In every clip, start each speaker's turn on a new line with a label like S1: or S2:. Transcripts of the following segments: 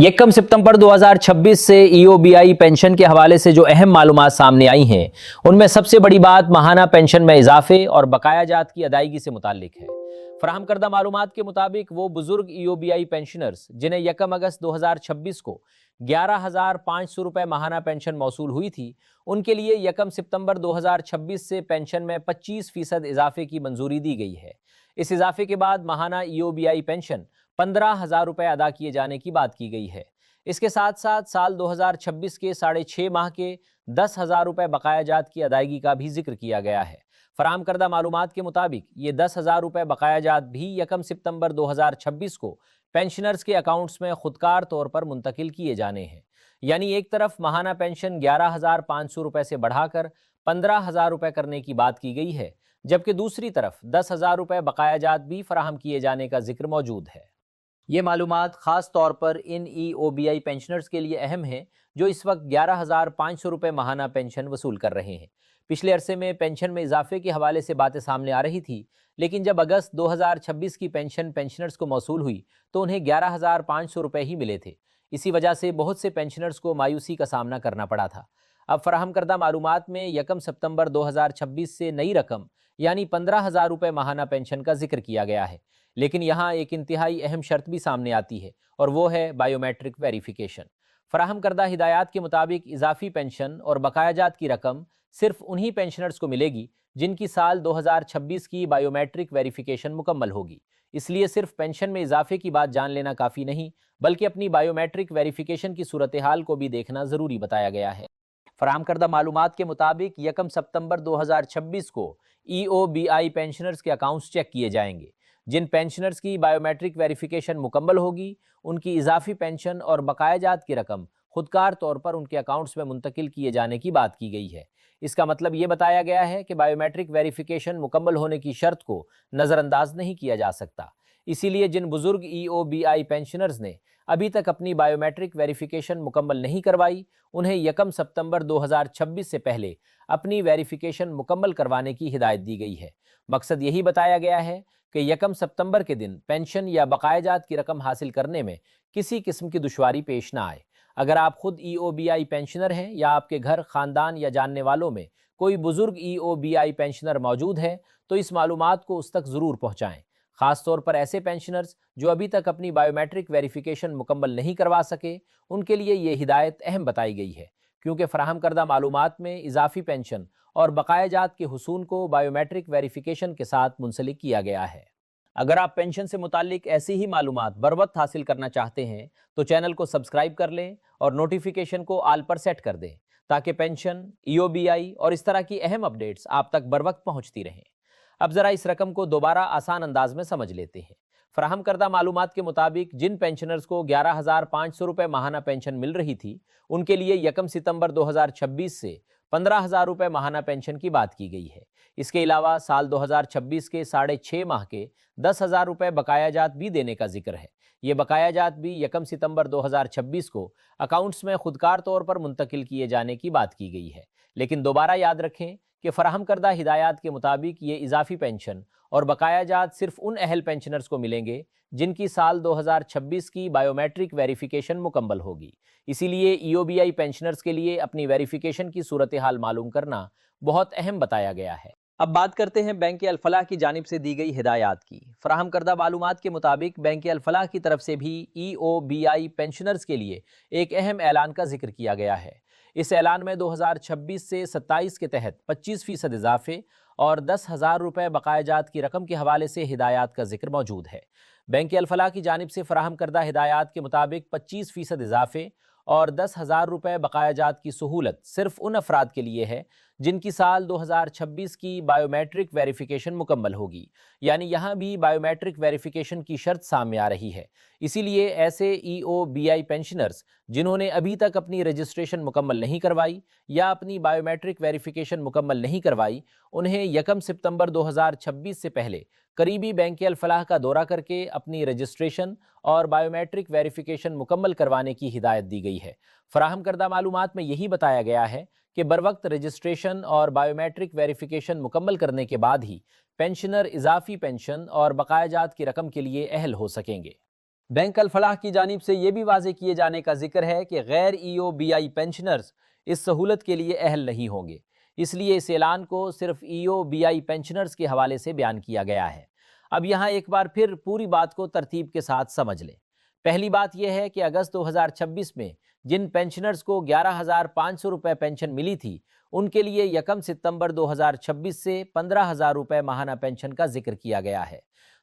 S1: यकम सितंबर 2026 से EOBI pension के हवाले से जो अहम मालूमात सामने आई हैं, उनमें सबसे बड़ी बात माहाना पेंशन में इजाफे और बकाया जात की अदायगी से मुताल्लिक है। फराहम करदा मालूमात के मुताबिक वो बुजुर्ग ईओबीआई पेंशनर्स जिन्हें यकम अगस्त 2026 को 11,500 रुपए माहाना पेंशन मौसूल हुई थी, उनके लिए यकम सितंबर 2026 से पेंशन में 25% इजाफे की मंजूरी दी गई है। इस इजाफे के बाद माहाना ईओबीआई पेंशन 15,000 रुपए अदा किए जाने की बात की गई है। इसके साथ साथ साल 2026 के 6.5 माह के 10,000 रुपए बकाया जात की अदायगी का भी जिक्र किया गया है। फराहम करदा मालूमात के मुताबिक ये 10,000 रुपए बकाया जात भी यकम सितंबर 2026 को पेंशनर्स के अकाउंट्स में खुदकार तौर पर मुंतकिल किए जाने हैं। यानी एक तरफ माहाना पेंशन 11,500 रुपए से बढ़ाकर 15,000 रुपए करने की बात की गई है, जबकि दूसरी तरफ 10,000 रुपए बकाया जात भी फराहम किए जाने का जिक्र मौजूद है। ये मालूमात ख़ास तौर पर इन ईओबीआई पेंशनर्स के लिए अहम है जो इस वक्त 11,500 रुपए माहाना पेंशन वसूल कर रहे हैं। पिछले अरसे में पेंशन में इजाफे के हवाले से बातें सामने आ रही थी, लेकिन जब अगस्त 2026 की पेंशन पेंशनर्स को मौसूल हुई तो उन्हें 11,500 रुपए ही मिले थे। इसी वजह से बहुत से पेंशनर्स को मायूसी का सामना करना पड़ा था। अब फराहम करदा मालूमात में यकम सितंबर 2026 से नई रकम यानी 15,000 रुपए माहाना पेंशन का जिक्र किया गया है, लेकिन यहाँ एक इंतहाई अहम शर्त भी सामने आती है और वो है बायोमेट्रिक वेरिफिकेशन। फराहम करदा हिदायत के मुताबिक इजाफी पेंशन और बकाया जात की रकम सिर्फ उन्हीं पेंशनर्स को मिलेगी जिनकी साल 2026 की बायोमेट्रिक वेरिफिकेशन मुकम्मल होगी। इसलिए सिर्फ पेंशन में इजाफे की बात जान लेना काफ़ी नहीं, बल्कि अपनी बायोमेट्रिक वेरिफिकेशन की सूरत हाल को भी देखना ज़रूरी बताया गया है। फराहम करदा मालूमात के मुताबिक यकम सितंबर 2026 को ईओबीआई पेंशनर्स के अकाउंट्स चेक किए जाएंगे। जिन पेंशनर्स की बायोमेट्रिक वेरिफिकेशन मुकम्मल होगी, उनकी इजाफी पेंशन और बकाया जात की रकम खुदकार तौर पर उनके अकाउंट्स में मुंतकिल किए जाने की बात की गई है। इसका मतलब ये बताया गया है कि बायोमेट्रिक वेरिफिकेशन मुकम्मल होने की शर्त को नज़रअंदाज नहीं किया जा सकता। इसीलिए जिन बुजुर्ग ईओबीआई पेंशनर्स ने अभी तक अपनी बायोमेट्रिक वेरिफिकेशन मुकम्मल नहीं करवाई, उन्हें यकम सितंबर 2026 से पहले अपनी वेरिफिकेशन मुकम्मल करवाने की हिदायत दी गई है। मकसद यही बताया गया है कि यकम सितंबर के दिन पेंशन या बकाया जात की रकम हासिल करने में किसी किस्म की दुश्वारी पेश ना आए। अगर आप खुद ईओबीआई पेंशनर हैं या आपके घर, ख़ानदान या जानने वालों में कोई बुजुर्ग ईओबीआई पेंशनर मौजूद है तो इस मालूमात को उस तक ज़रूर पहुँचाएँ। ख़ास तौर पर ऐसे पेंशनर्स जो अभी तक अपनी बायोमेट्रिक वेरिफिकेशन मुकम्मल नहीं करवा सके, उनके लिए ये हिदायत अहम बताई गई है, क्योंकि फराहम करदा मालूमात में इजाफी पेंशन और बकाया जात के हुसूल को बायोमेट्रिक वेरिफिकेशन के साथ मुंसलिक किया गया है। अगर आप पेंशन से मुतालिक ऐसी ही मालूमात बर वक्त हासिल करना चाहते हैं तो चैनल को सब्सक्राइब कर लें और नोटिफिकेशन को आल पर सेट कर दें, ताकि पेंशन, ईओबीआई और इस तरह की अहम अपडेट्स आप तक बर वक्त पहुँचती रहें। अब ज़रा इस रकम को दोबारा आसान अंदाज में समझ लेते हैं। फराहम करदा मालूमात के मुताबिक जिन पेंशनर्स को 11,500 रुपए माहाना पेंशन मिल रही थी, उनके लिए यकम सितंबर 2026 से 15,000 रुपए माहाना पेंशन की बात की गई है। इसके अलावा साल 2026 के 6.5 माह के 10,000 रुपए बकाया जात भी देने का जिक्र है। ये बकाया जात भी यकम सितंबर 2026 को अकाउंट्स में खुदकार तौर पर मुंतकिल किए जाने की बात की गई है। लेकिन दोबारा याद रखें कि फराहम करदा हिदायत के मुताबिक ये इजाफी पेंशन और बकाया जात सिर्फ उन अहल पेंशनर्स को मिलेंगे जिनकी साल 2026 की बायोमेट्रिक वेरिफिकेशन मुकम्मल होगी। इसीलिए ईओबीआई पेंशनर्स के लिए अपनी वेरिफिकेशन की सूरत हाल मालूम करना बहुत अहम बताया गया है। अब बात करते हैं बैंक अल-फलाह की जानिब से दी गई हिदायत की। फराहम करदा मालूमात के मुताबिक बैंक अल-फलाह की तरफ से भी ईओबीआई पेंशनर्स के लिए एक अहम ऐलान का जिक्र किया गया है। इस ऐलान में 2026 से 27 के तहत 25% इजाफे और 10,000 रुपए बकाया जात की रकम के हवाले से हिदायत का जिक्र मौजूद है। बैंक अल-फलाह की जानिब से फराहम करदा हिदायत के मुताबिक 25% इजाफे और 10,000 रुपए बकाया जात की सहूलत सिर्फ उन अफराद के लिए है जिनकी साल 2026 की बायोमेट्रिक वेरिफिकेशन मुकम्मल होगी। यानी यहाँ भी बायोमेट्रिक वेरिफिकेशन की शर्त सामने आ रही है। इसीलिए ऐसे ईओबीआई पेंशनर्स जिन्होंने अभी तक अपनी रजिस्ट्रेशन मुकम्मल नहीं करवाई या अपनी बायोमेट्रिक वेरिफिकेशन मुकम्मल नहीं करवाई, उन्हें यकम सितंबर 2026 से पहले करीबी बैंक अल-फलाह का दौरा करके अपनी रजिस्ट्रेशन और बायोमेट्रिक वेरिफिकेशन मुकम्मल करवाने की हिदायत दी गई है। फराहम करदा मालूमात में यही बताया गया है कि बर वक्त रजिस्ट्रेशन और बायोमेट्रिक वेरिफिकेशन मुकम्मल करने के बाद ही पेंशनर इजाफी पेंशन और बकाया जात की रकम के लिए अहल हो सकेंगे। बैंक अल फलाह की जानिब से ये भी वाज़ेह किए जाने का जिक्र है कि गैर EOBI पेंशनर्स इस सहूलत के लिए अहल नहीं होंगे, इसलिए इस ऐलान को सिर्फ EOBI पेंशनर्स के हवाले से बयान किया गया है। अब यहाँ एक बार फिर पूरी बात को तरतीब के साथ समझ लें। पहली बात यह है कि अगस्त 2026 में जिन पेंशनर्स को 11,500 रुपये पेंशन मिली थी, उनके लिए 1 सितंबर 2026 से 15,000 रुपये माहाना पेंशन का जिक्र किया गया है।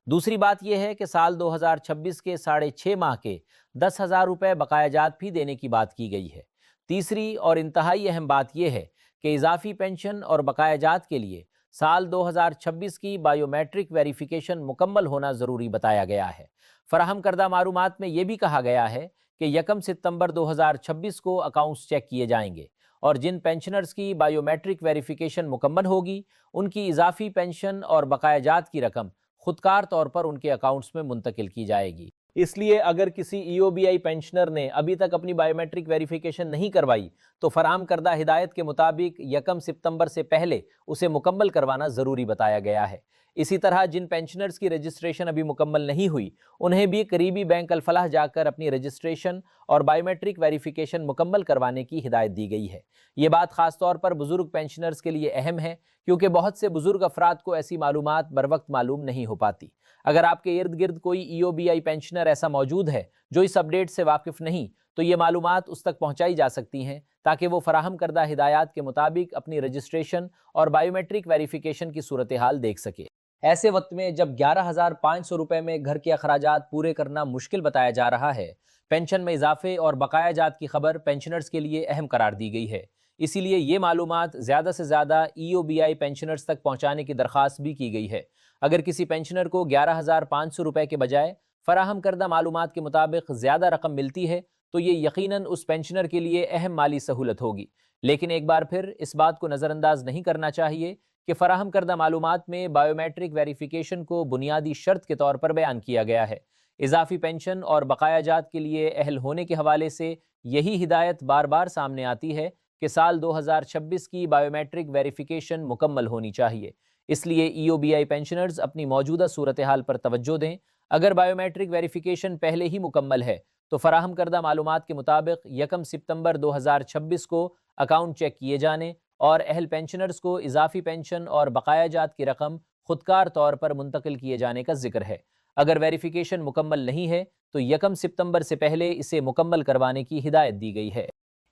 S1: दूसरी बात यह है कि साल 2026 के 6.5 माह के 10,000 रुपये बकायाजात भी देने की बात की गई है। तीसरी और इंतहाई अहम बात यह है कि इजाफी पेंशन और बकायाजात के लिए साल 2026 की बायोमेट्रिक वेरिफिकेशन मुकम्मल होना ज़रूरी बताया गया है। फराहम करदा मालूमात में यह भी कहा गया है कि 1 सितंबर 2026 को अकाउंट्स चेक किए जाएंगे और जिन पेंशनर्स की बायोमेट्रिक वेरिफिकेशन मुकम्मल होगी, उनकी इजाफी पेंशन और बकायाजात की रकम खुदकार तौर पर उनके अकाउंट्स में मुंतकिल की जाएगी। इसलिए अगर किसी EOBI पेंशनर ने अभी तक अपनी बायोमेट्रिक वेरिफिकेशन नहीं करवाई तो फराहम करदा हिदायत के मुताबिक 1 सितंबर से पहले उसे मुकम्मल करवाना ज़रूरी बताया गया है। इसी तरह जिन पेंशनर्स की रजिस्ट्रेशन अभी मुकम्मल नहीं हुई, उन्हें भी करीबी बैंक अल फलाह जाकर अपनी रजिस्ट्रेशन और बायोमेट्रिक वेरिफिकेशन मुकम्मल करवाने की हिदायत दी गई है। ये बात ख़ास तौर पर बुज़ुर्ग पेंशनर्स के लिए अहम है, क्योंकि बहुत से बुज़ुर्ग अफराद को ऐसी मालूमात बर वक्त मालूम नहीं हो पाती। अगर आपके इर्द गिर्द कोई EOBI पेंशनर ऐसा मौजूद है जो इस अपडेट से वाकिफ़ नहीं, तो ये मालूमात उस तक पहुँचाई जा सकती हैं ताकि वो फराहम करदा हिदायत के मुताबिक अपनी रजिस्ट्रेशन और बायोमेट्रिक वेरिफिकेशन की सूरत हाल देख सके। ऐसे वक्त में जब 11,500 रुपये में घर के अखराजात पूरे करना मुश्किल बताया जा रहा है, पेंशन में इजाफे और बकायाजात की खबर पेंशनर्स के लिए अहम करार दी गई है। इसीलिए ये मालूमात ज़्यादा से ज़्यादा EOBI पेंशनर्स तक पहुँचाने की दरख्वास्त भी की गई है। अगर किसी पेंशनर को 11,500 रुपये के बजाय फराहम करदा मालूमात के मुताबिक ज़्यादा रकम मिलती है, तो ये यकीनन उस पेंशनर के लिए अहम माली सहूलत होगी। लेकिन एक बार फिर इस बात को नज़रअंदाज नहीं करना चाहिए कि फराहम करदा मालूमात में बायोमेट्रिक वेरिफिकेशन को बुनियादी शर्त के तौर पर बयान किया गया है। इजाफी पेंशन और बकायाजात के लिए अहल होने के हवाले से यही हिदायत बार बार सामने आती है कि साल 2026 की बायोमेट्रिक वेरिफिकेशन मुकम्मल होनी चाहिए। इसलिए EOBI पेंशनर्स अपनी मौजूदा सूरत हाल पर तवज्जो दें। अगर बायोमेट्रिक वेरिफिकेशन पहले ही मुकम्मल है तो फराहम करदा मालूमात के मुताबिक 1 सितंबर 2026 को अकाउंट चेक किए जाने और अहल पेंशनर्स को इजाफी पेंशन और बकायाजात की रकम खुदकार तौर पर मुंतकिल किए जाने का जिक्र है। अगर वेरिफिकेशन मुकम्मल नहीं है तो 1 सितंबर से पहले इसे मुकम्मल करवाने की हिदायत दी गई है।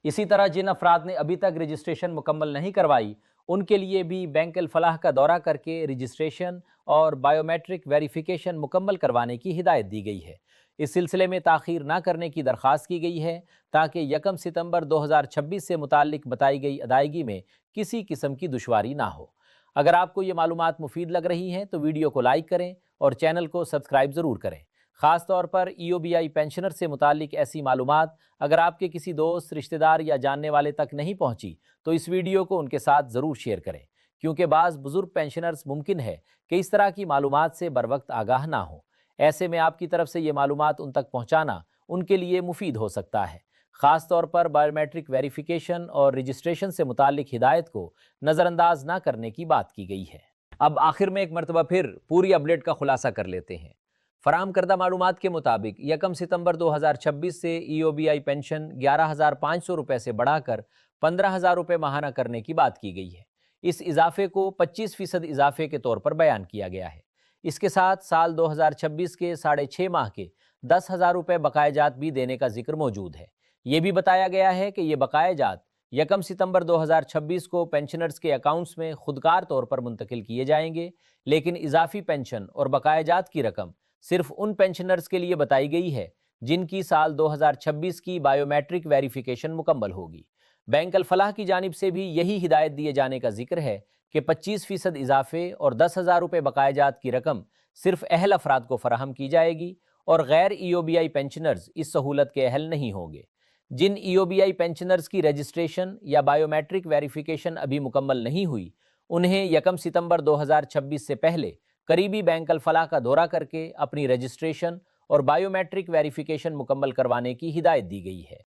S1: इसी तरह जिन अफराद ने अभी तक रजिस्ट्रेशन मुकम्मल नहीं करवाई, उनके लिए भी बैंक अल फलाह का दौरा करके रजिस्ट्रेशन और बायोमेट्रिक वेरिफिकेशन मुकम्मल करवाने की हिदायत दी गई है। इस सिलसिले में ताख़ीर ना करने की दरख्वास्त की गई है ताकि 1 सितंबर 2026 से मुताल्लिक बताई गई अदायगी में किसी किस्म की दुश्वारी ना हो। अगर आपको ये मालूमात मुफीद लग रही हैं तो वीडियो को लाइक करें और चैनल को सब्सक्राइब ज़रूर करें। ख़ास तौर पर EOBI पेंशनर से मुताल्लिक ऐसी मालूमात अगर आपके किसी दोस्त, रिश्तेदार या जानने वाले तक नहीं पहुंची तो इस वीडियो को उनके साथ ज़रूर शेयर करें, क्योंकि बाज़ बुज़ुर्ग पेंशनर्स मुमकिन है कि इस तरह की मालूमात से बर वक्त आगाह ना हो। ऐसे में आपकी तरफ से ये मालूमात उन तक पहुँचाना उनके लिए मुफीद हो सकता है। ख़ास तौर पर बायोमेट्रिक वेरिफिकेशन और रजिस्ट्रेशन से मुताल्लिक हिदायत को नज़रअंदाज ना करने की बात की गई है। अब आखिर में एक मरतबा फिर पूरी अपडेट का खुलासा कर लेते हैं। फराहम करदा मालूमात के मुताबिक 1 सितंबर 2026 से EOBI पेंशन 11,500 रुपये से बढ़ाकर 15,000 रुपये माहाना करने की बात की गई है। इस इजाफे को 25% इजाफे के तौर पर बयान किया गया है। इसके साथ साल 2026 के 6.5 माह के 10,000 रुपये बकायाजात भी देने का जिक्र मौजूद है। ये भी बताया गया है कि ये बकायाजात 1 सितंबर 2026 को पेंशनर्स के अकाउंट्स में खुदकार तौर पर मुंतकिल किए जाएंगे, लेकिन इजाफी पेंशन और बकायाजात की रकम सिर्फ उन पेंशनर्स के लिए बताई गई है जिनकी साल 2026 की बायोमेट्रिक वेरिफिकेशन मुकम्मल होगी। बैंक अल फलाह की जानिब से भी यही हिदायत दिए जाने का जिक्र है कि 25% इजाफे और 10,000 रुपये बकायाजात की रकम सिर्फ अहल अफराद को फराहम की जाएगी और गैर EOBI पेंशनर्स इस सहूलत के अहल नहीं होंगे। जिन EOBI पेंशनर्स की रजिस्ट्रेशन या बायोमेट्रिक वेरिफिकेशन अभी मुकम्मल नहीं हुई, उन्हें 1 सितंबर 2026 से पहले करीबी बैंक अल फलाह का दौरा करके अपनी रजिस्ट्रेशन और बायोमेट्रिक वेरिफिकेशन मुकम्मल करवाने की हिदायत दी गई है।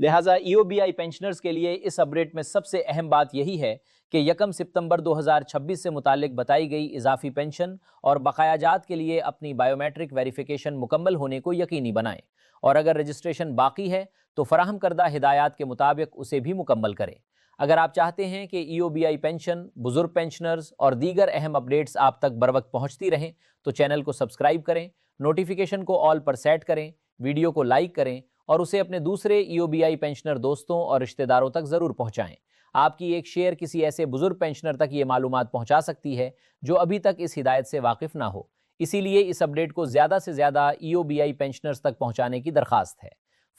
S1: लिहाजा EOBI पेंशनर्स के लिए इस अपडेट में सबसे अहम बात यही है कि 1 सितंबर 2026 से मुतालिक बताई गई इजाफी पेंशन और बकायाजात के लिए अपनी बायोमेट्रिक वेरिफिकेशन मुकम्मल होने को यकीनी बनाएं, और अगर रजिस्ट्रेशन बाकी है तो फराहम करदा हिदायत के मुताबिक उसे भी मुकम्मल करें। अगर आप चाहते हैं कि EOBI पेंशन, बुजुर्ग पेंशनर्स और दीगर अहम अपडेट्स आप तक बर वक्त पहुँचती रहें तो चैनल को सब्सक्राइब करें, नोटिफिकेशन को ऑल पर सेट करें, वीडियो को लाइक करें और उसे अपने दूसरे EOBI पेंशनर दोस्तों और रिश्तेदारों तक ज़रूर पहुंचाएं। आपकी एक शेयर किसी ऐसे बुजुर्ग पेंशनर तक ये मालूमात पहुंचा सकती है जो अभी तक इस हिदायत से वाकिफ़ ना हो। इसीलिए इस अपडेट को ज़्यादा से ज़्यादा EOBI पेंशनर्स तक पहुंचाने की दरख्वास्त है।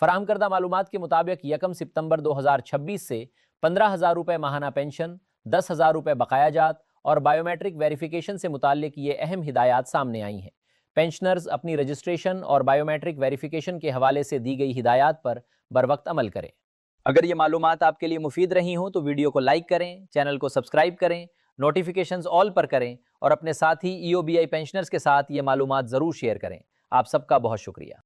S1: फराहम करदा मालूमात के मुताबिक 1 सितंबर 2026 से 15,000 रुपये माहाना पेंशन, 10,000 रुपये बकायाजात और बायोमेट्रिक वेरिफिकेशन से मुताल्लिक ये अहम हिदायत सामने आई हैं। पेंशनर्स अपनी रजिस्ट्रेशन और बायोमेट्रिक वेरिफिकेशन के हवाले से दी गई हिदायत पर बर वक्त अमल करें। अगर ये मालूमात आपके लिए मुफीद रही हों तो वीडियो को लाइक करें, चैनल को सब्सक्राइब करें, नोटिफिकेशंस ऑल पर करें और अपने साथी EOBI पेंशनर्स के साथ ये मालूमात ज़रूर शेयर करें। आप सबका बहुत शुक्रिया।